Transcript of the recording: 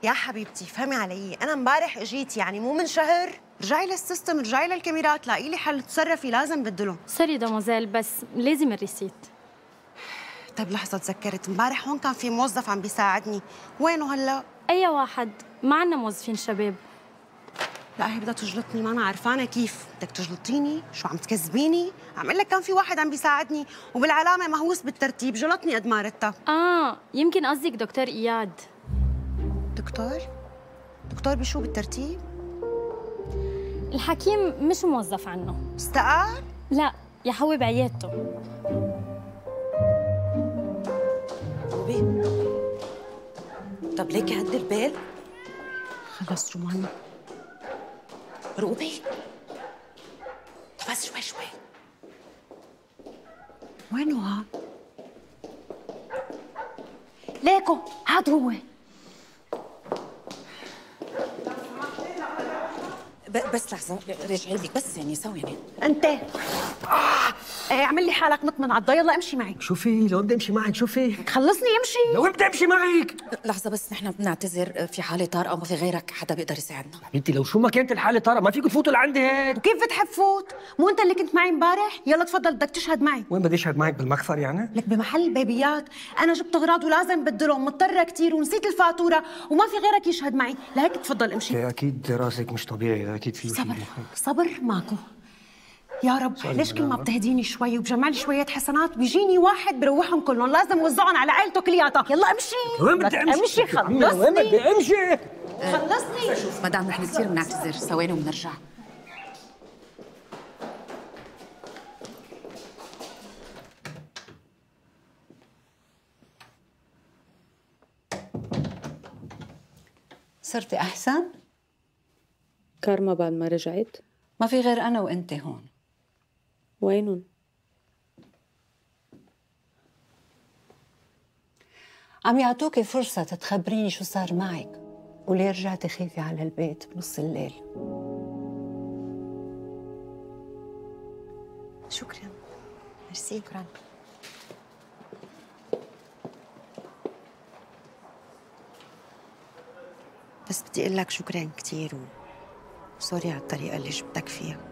يا حبيبتي فهمي علي، انا امبارح اجيت يعني مو من شهر. رجعي للسيستم، رجعي للكاميرات، لاقي لي حل تصرفي، لازم بدلهم. سوري دوموزيل بس لازم الريسيت. طيب لحظة تذكرت، امبارح هون كان في موظف عم بيساعدني، وينه هلا؟ أي واحد؟ ما عنا موظفين شباب. لا هي بدها تجلطني، ما انا عرفانة كيف بدك تجلطيني، شو عم تكذبيني؟ عم اقول لك كان في واحد عم بيساعدني وبالعلامة مهووس بالترتيب، جلطني قد ما ردتها. يمكن قصدك دكتور إياد. دكتور؟ دكتور بشو بالترتيب؟ الحكيم مش موظف عنه. استقال؟ لا يا حوي بعيادته. روبي، طب ليكي هدي البال؟ خلص رومانا. روبي، طب بس شوي شوي. وينه ها؟ ليكو هاد هو. بس لحظة، رجعي لك بس يعني ثواني. انت اعمل لي حالك نط من عضة، يلا امشي معي. شوفي لو بدي امشي معك، شوفي خلصني امشي. لو بدي امشي معك. لحظة بس، نحن بنعتذر، في حالة طارئة وما في غيرك حدا بيقدر يساعدنا. حبيبتي لو شو ما كانت الحالة طارئة ما فيكم تفوتوا لعندي هيك. وكيف بتحب فوت؟ مو انت اللي كنت معي امبارح؟ يلا تفضل، بدك تشهد معي. وين بدي اشهد معك؟ بالمخفر يعني؟ لك بمحل بيبيات، انا جبت اغراض ولازم بدلهم، مضطرة كثير ونسيت الفاتورة وما في غيرك يشهد معي، لهيك تفضل امشي. اكيد راسك مش طبيعي، اكيد في صبر صبر ماكو. يا رب ليش كل ما بتهديني شوي وبجمع لي شوية حسنات بيجيني واحد بروحهم كلهم، لازم اوزعهم على عائلته كلياتها. يلا امشي. وين بدي امشي؟ امشي خلصني. وين بدي امشي؟ خلصني. شوف مدام، نحن كثير بنعتذر، ثواني وبنرجع. صرتي أحسن؟ كارما بعد ما رجعت؟ ما في غير أنا وأنت هون. وينهم؟ عم يعطوكي فرصة تخبريني شو صار معك وليه رجعتي خيفة على البيت بنص الليل. شكرا. ميرسي. شكرا. بس بدي اقول لك شكرا كثير وسوري على الطريقة اللي جبتك فيها.